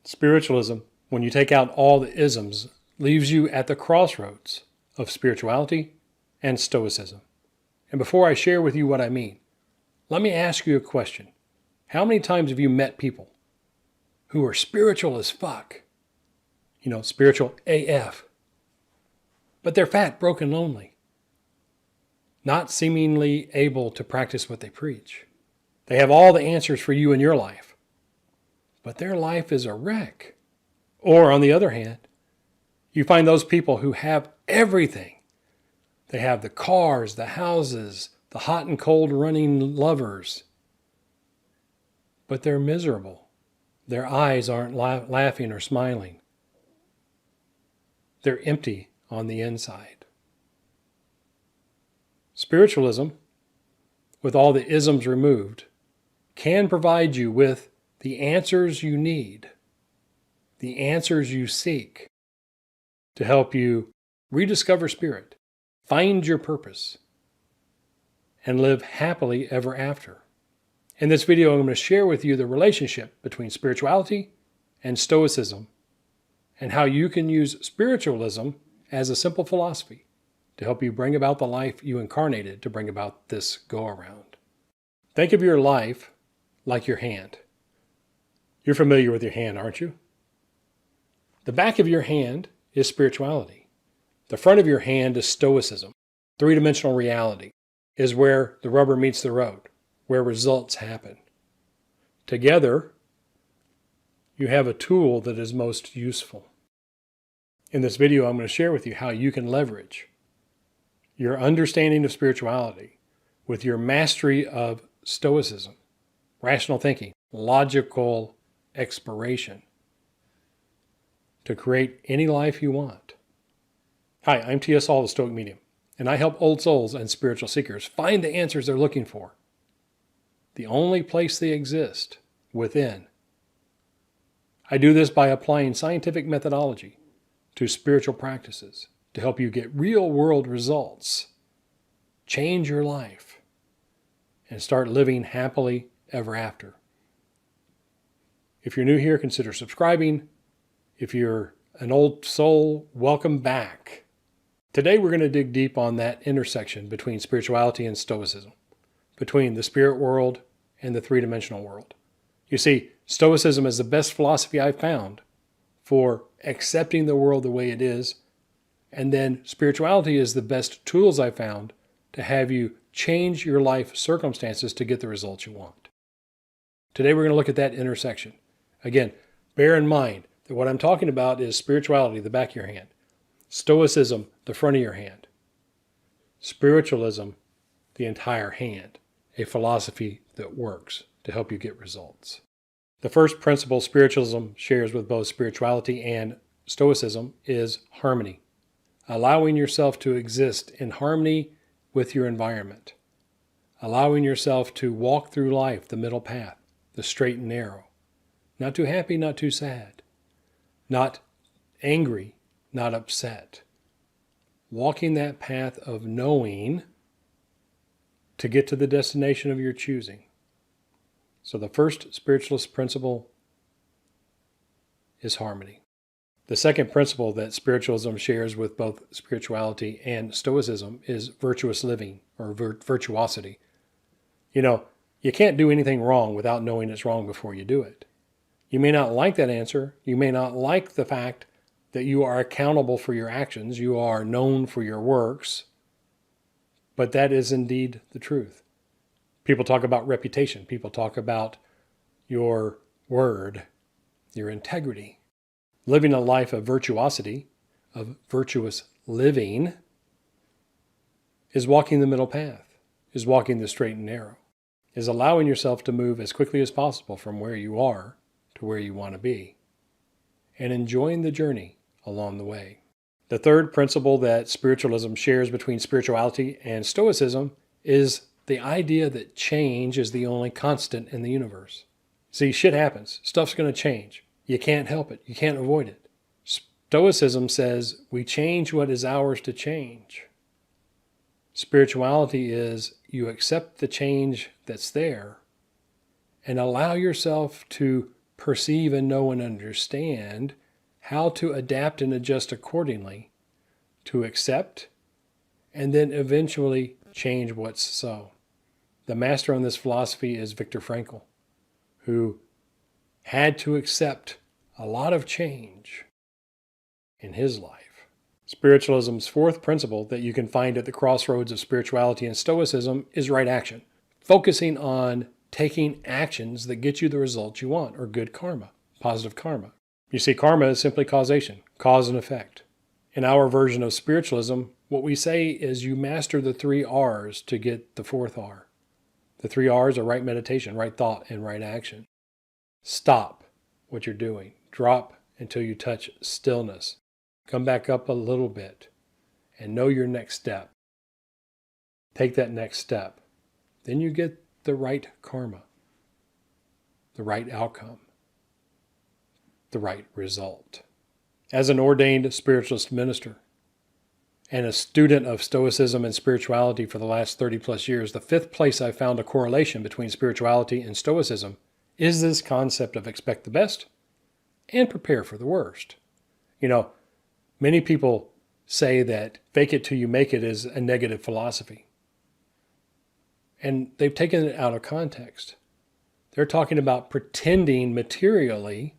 Spiritualism, when you take out all the isms, leaves you at the crossroads of spirituality and Stoicism. And before I share with you what I mean, let me ask you a question. How many times have you met people who are spiritual as fuck? Spiritual AF. But they're fat, broken, lonely. Not seemingly able to practice what they preach. They have all the answers for you in your life, but their life is a wreck. Or on the other hand, you find those people who have everything. They have the cars, the houses, the hot and cold running lovers, but they're miserable. Their eyes aren't laughing or smiling. They're empty on the inside. Spiritualism, with all the isms removed, can provide you with the answers you need, the answers you seek, to help you rediscover spirit, find your purpose, and live happily ever after. In this video, I'm going to share with you the relationship between spirituality and Stoicism, and how you can use spiritualism as a simple philosophy to help you bring about the life you incarnated to bring about this go-around. Think of your life like your hand. You're familiar with your hand, aren't you? The back of your hand is spirituality. The front of your hand is Stoicism. Three-dimensional reality is where the rubber meets the road, where results happen. Together, you have a tool that is most useful. In this video, I'm going to share with you how you can leverage your understanding of spirituality with your mastery of Stoicism, rational thinking, logical exploration, to create any life you want. Hi, I'm T.S. Hall, the Stoic Medium, and I help old souls and spiritual seekers find the answers they're looking for. The only place they exist, within. I do this by applying scientific methodology to spiritual practices to help you get real-world results, change your life, and start living happily ever after. If you're new here, consider subscribing. If you're an old soul, welcome back. Today we're going to dig deep on that intersection between spirituality and Stoicism, between the spirit world and the three-dimensional world. You see, Stoicism is the best philosophy I've found for accepting the world the way it is, and then spirituality is the best tools I've found to have you change your life circumstances to get the results you want. Today we're going to look at that intersection. Again, bear in mind that what I'm talking about is spirituality, the back of your hand. Stoicism, the front of your hand. Spiritualism, the entire hand. A philosophy that works to help you get results. The first principle spiritualism shares with both spirituality and Stoicism is harmony. Allowing yourself to exist in harmony with your environment. Allowing yourself to walk through life, the middle path, the straight and narrow. Not too happy, not too sad. Not angry, not upset. Walking that path of knowing to get to the destination of your choosing. So the first spiritualist principle is harmony. The second principle that spiritualism shares with both spirituality and Stoicism is virtuous living, or virtuosity. You can't do anything wrong without knowing it's wrong before you do it. You may not like that answer. You may not like the fact that you are accountable for your actions. You are known for your works. But that is indeed the truth. People talk about reputation. People talk about your word, your integrity. Living a life of virtuosity, of virtuous living, is walking the middle path, is walking the straight and narrow, is allowing yourself to move as quickly as possible from where you are to where you want to be, and enjoying the journey along the way. The third principle that spiritualism shares between spirituality and Stoicism is the idea that change is the only constant in the universe. See, shit happens. Stuff's going to change. You can't help it. You can't avoid it. Stoicism says we change what is ours to change. Spirituality is you accept the change that's there and allow yourself to perceive and know and understand how to adapt and adjust accordingly to accept and then eventually change what's so. The master on this philosophy is Viktor Frankl, who had to accept a lot of change in his life. Spiritualism's fourth principle that you can find at the crossroads of spirituality and stoicism is right action, focusing on taking actions that get you the results you want, or good karma, positive karma. You see, karma is simply causation, cause and effect. In our version of spiritualism, what we say is you master the 3 R's to get the 4th R. The 3 R's are right meditation, right thought, and right action. Stop what you're doing. Drop until you touch stillness. Come back up a little bit and know your next step. Take that next step. Then you get the right karma, the right outcome, the right result. As an ordained spiritualist minister and a student of Stoicism and spirituality for the last 30 plus years, the 5th place I found a correlation between spirituality and Stoicism is this concept of expect the best and prepare for the worst. You know, many people say that fake it till you make it is a negative philosophy. And they've taken it out of context. They're talking about pretending materially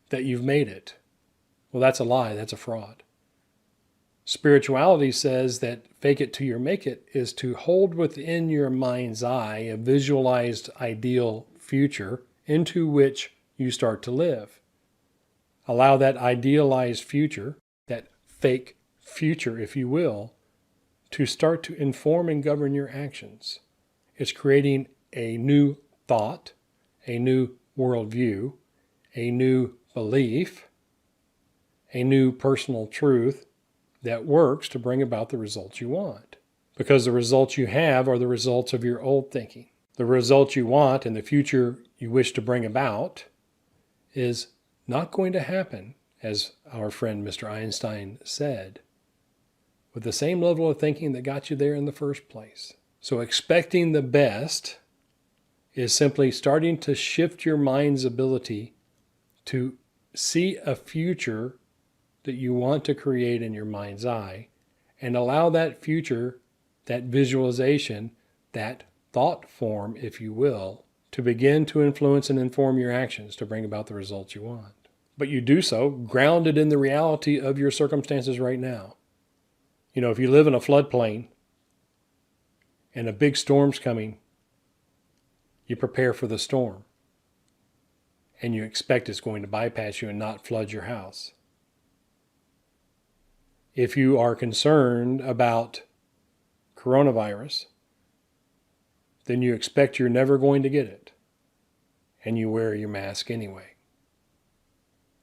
that you've made it. Well, that's a lie. That's a fraud. Spirituality says that fake it till you make it is to hold within your mind's eye a visualized ideal future into which you start to live. Allow that idealized future, that fake future, if you will, to start to inform and govern your actions. It's creating a new thought, a new worldview, a new belief, a new personal truth that works to bring about the results you want. Because the results you have are the results of your old thinking. The results you want and the future you wish to bring about is not going to happen, as our friend Mr. Einstein said, with the same level of thinking that got you there in the first place. So expecting the best is simply starting to shift your mind's ability to see a future that you want to create in your mind's eye and allow that future, that visualization, that thought form, if you will, to begin to influence and inform your actions to bring about the results you want. But you do so grounded in the reality of your circumstances right now. You know, if you live in a floodplain and a big storm's coming, you prepare for the storm and you expect it's going to bypass you and not flood your house. If you are concerned about coronavirus, then you expect you're never going to get it, and you wear your mask anyway.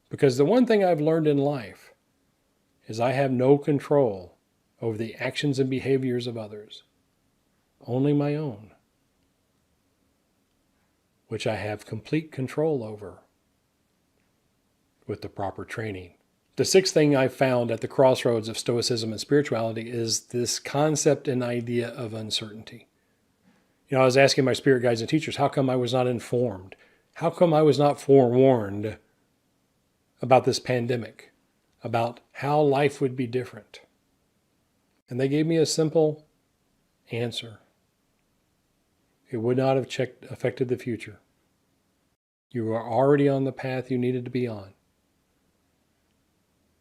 Because the one thing I've learned in life is I have no control over the actions and behaviors of others, only my own, which I have complete control over with the proper training. The 6th thing I found at the crossroads of Stoicism and spirituality is this concept and idea of uncertainty. You know, I was asking my spirit guides and teachers, how come I was not informed? How come I was not forewarned about this pandemic, about how life would be different? And they gave me a simple answer. It would not have affected the future. You were already on the path you needed to be on.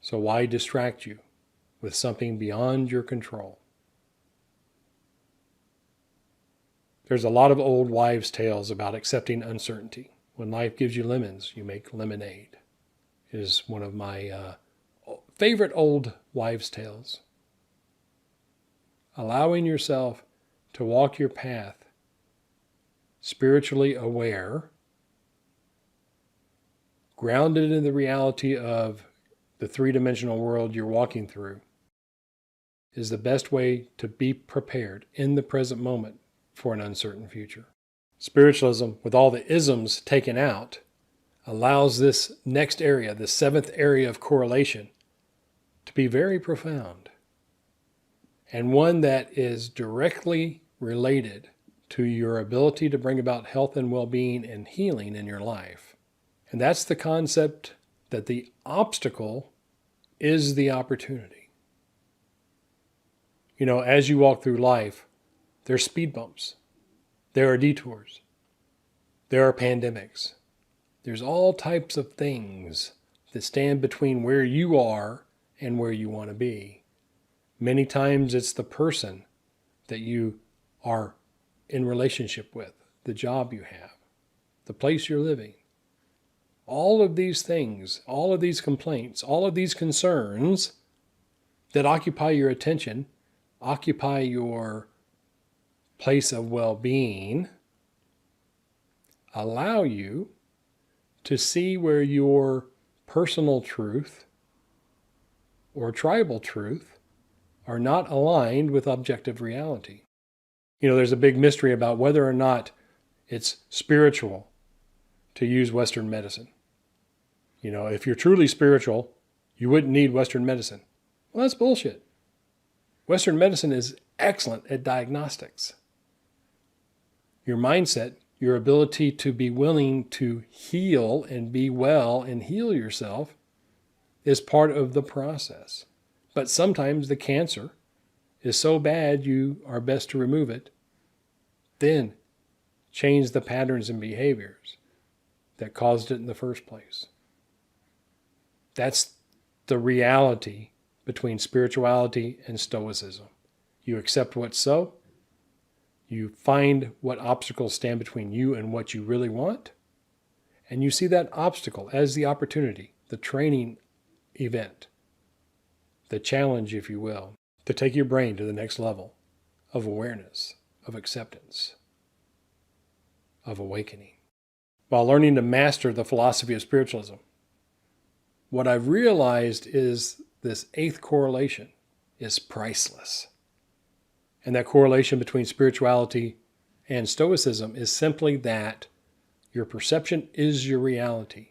So why distract you with something beyond your control? There's a lot of old wives' tales about accepting uncertainty. When life gives you lemons, you make lemonade, is one of my favorite old wives' tales. Allowing yourself to walk your path, spiritually aware, grounded in the reality of the 3-dimensional world you're walking through, is the best way to be prepared in the present moment for an uncertain future. Spiritualism, with all the isms taken out, allows this next area, the 7th area of correlation, to be very profound, and one that is directly related to your ability to bring about health and well-being and healing in your life. And that's the concept that the obstacle is the opportunity. You know, as you walk through life, there's speed bumps, there are detours, there are pandemics. There's all types of things that stand between where you are and where you want to be. Many times it's the person that you are in relationship with, the job you have, the place you're living. All of these things, all of these complaints, all of these concerns that occupy your attention, occupy your place of well-being, allow you to see where your personal truth or tribal truth are not aligned with objective reality. You know, there's a big mystery about whether or not it's spiritual to use Western medicine. You know, if you're truly spiritual, you wouldn't need Western medicine. Well, that's bullshit. Western medicine is excellent at diagnostics. Your mindset, your ability to be willing to heal and be well and heal yourself is part of the process. But sometimes the cancer is so bad you are best to remove it, then change the patterns and behaviors that caused it in the first place. That's the reality between spirituality and Stoicism. You accept what's so, you find what obstacles stand between you and what you really want, and you see that obstacle as the opportunity, the training event, the challenge, if you will, to take your brain to the next level of awareness, of acceptance, of awakening. While learning to master the philosophy of spiritualism, what I've realized is this eighth correlation is priceless. And that correlation between spirituality and Stoicism is simply that your perception is your reality.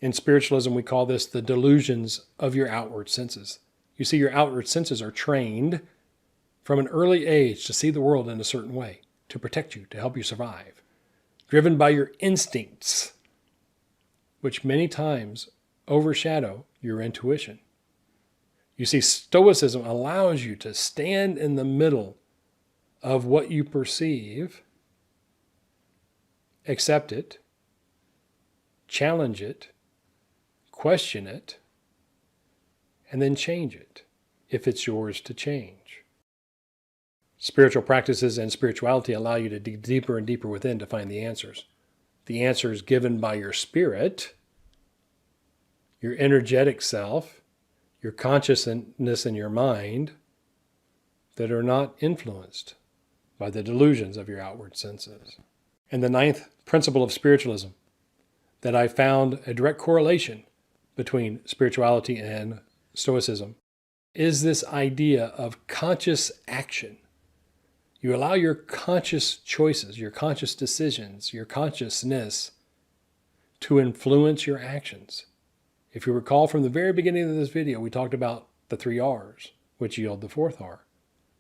In spiritualism, we call this the delusions of your outward senses. You see, your outward senses are trained from an early age to see the world in a certain way, to protect you, to help you survive, driven by your instincts, which many times overshadow your intuition. You see, Stoicism allows you to stand in the middle of what you perceive, accept it, challenge it, question it, and then change it if it's yours to change. Spiritual practices and spirituality allow you to dig deeper and deeper within to find the answers. The answers given by your spirit, your energetic self, your consciousness in your mind, that are not influenced by the delusions of your outward senses. And the ninth principle of spiritualism, that I found a direct correlation between spirituality and Stoicism, is this idea of conscious action. You allow your conscious choices, your conscious decisions, your consciousness to influence your actions. If you recall from the very beginning of this video, we talked about the 3 R's, which yield the 4th R.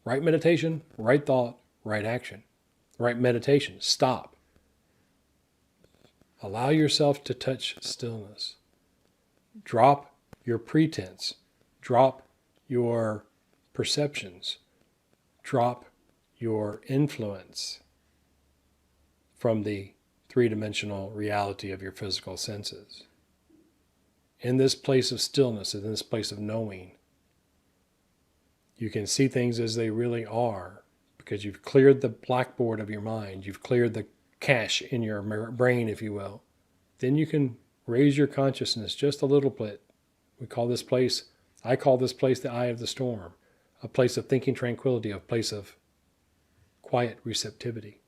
Right meditation, right thought, right action. Right meditation, stop. Allow yourself to touch stillness. Drop your pretense. Drop your perceptions. Drop your influence from the three-dimensional reality of your physical senses. In this place of stillness, in this place of knowing, you can see things as they really are because you've cleared the blackboard of your mind. You've cleared the cache in your brain, if you will. Then you can raise your consciousness just a little bit. I call this place the eye of the storm, a place of thinking tranquility, a place of quiet receptivity.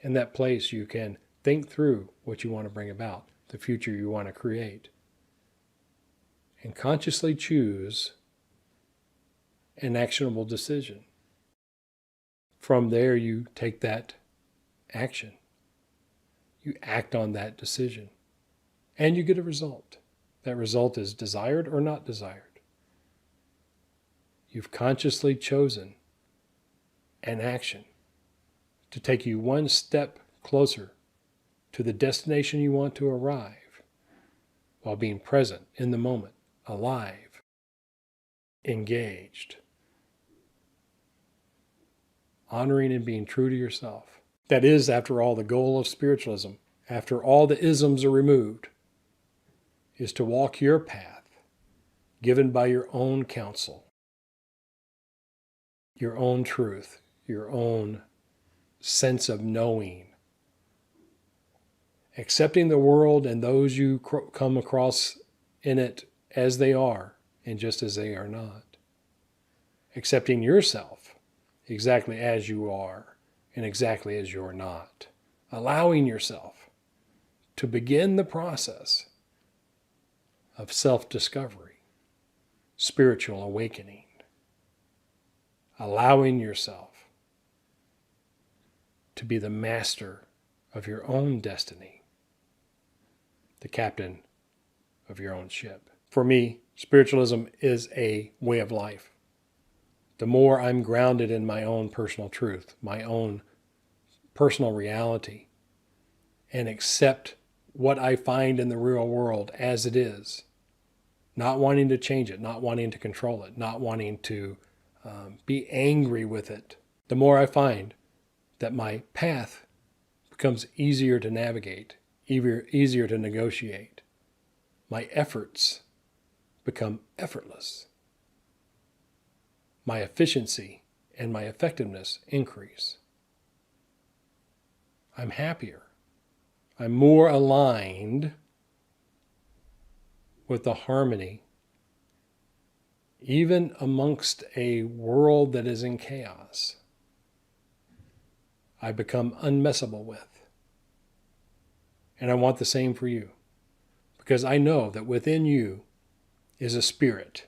In that place, you can think through what you want to bring about, the future you want to create, and consciously choose an actionable decision. From there, you take that action. You act on that decision, and you get a result. That result is desired or not desired. You've consciously chosen an action to take you one step closer to the destination you want to arrive. while being present in the moment, alive, engaged, honoring and being true to yourself. That is, after all, the goal of spiritualism, after all the isms are removed, is to walk your path given by your own counsel, your own truth, your own sense of knowing, accepting the world and those you come across in it as they are and just as they are not, accepting yourself exactly as you are and exactly as you're not, allowing yourself to begin the process of self-discovery, spiritual awakening, allowing yourself to be the master of your own destiny, the captain of your own ship. For me, spiritualism is a way of life. The more I'm grounded in my own personal truth, my own personal reality, and accept what I find in the real world as it is, not wanting to change it, not wanting to control it, not wanting to be angry with it, the more I find that my path becomes easier to navigate, easier to negotiate. My efforts become effortless. My efficiency and my effectiveness increase. I'm happier. I'm more aligned with the harmony, even amongst a world that is in chaos. I become unmessable with. And I want the same for you, because I know that within you is a spirit,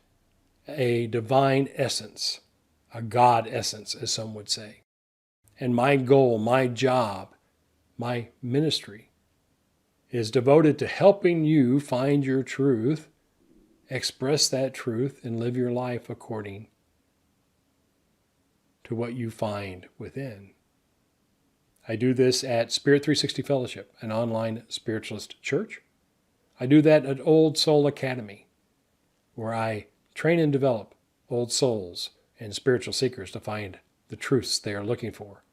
a divine essence, a God essence, as some would say. And my goal, my job, my ministry is devoted to helping you find your truth, express that truth, and live your life according to what you find within. I do this at Spirit360 Fellowship, an online spiritualist church. I do that at Old Soul Academy, where I train and develop old souls and spiritual seekers to find the truths they are looking for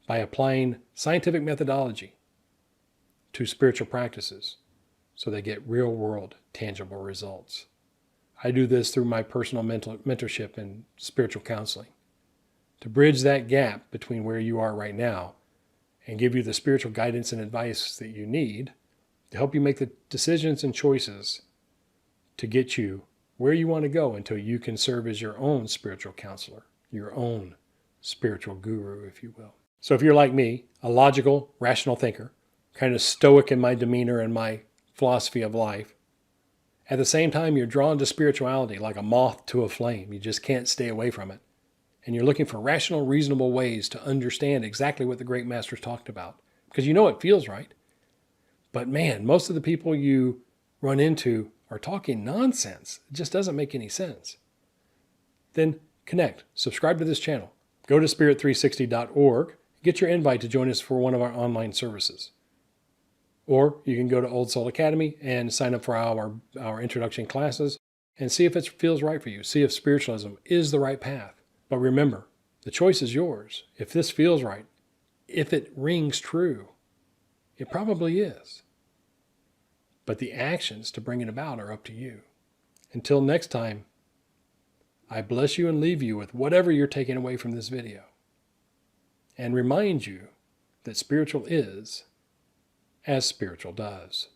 by applying scientific methodology to spiritual practices so they get real-world, tangible results. I do this through my personal mentorship and spiritual counseling to bridge that gap between where you are right now and give you the spiritual guidance and advice that you need to help you make the decisions and choices to get you where you want to go until you can serve as your own spiritual counselor, your own spiritual guru, if you will. So if you're like me, a logical, rational thinker, kind of stoic in my demeanor and my philosophy of life, at the same time you're drawn to spirituality like a moth to a flame. You just can't stay away from it. And you're looking for rational, reasonable ways to understand exactly what the great masters talked about. Because you know it feels right. But man, most of the people you run into are talking nonsense. It just doesn't make any sense. Then connect. Subscribe to this channel. Go to spirit360.org. Get your invite to join us for one of our online services. Or you can go to Old Soul Academy and sign up for our introduction classes and see if it feels right for you. See if spiritualism is the right path. But remember, the choice is yours. If this feels right, if it rings true, it probably is. But the actions to bring it about are up to you. Until next time, I bless you and leave you with whatever you're taking away from this video. And remind you that spiritual is as spiritual does.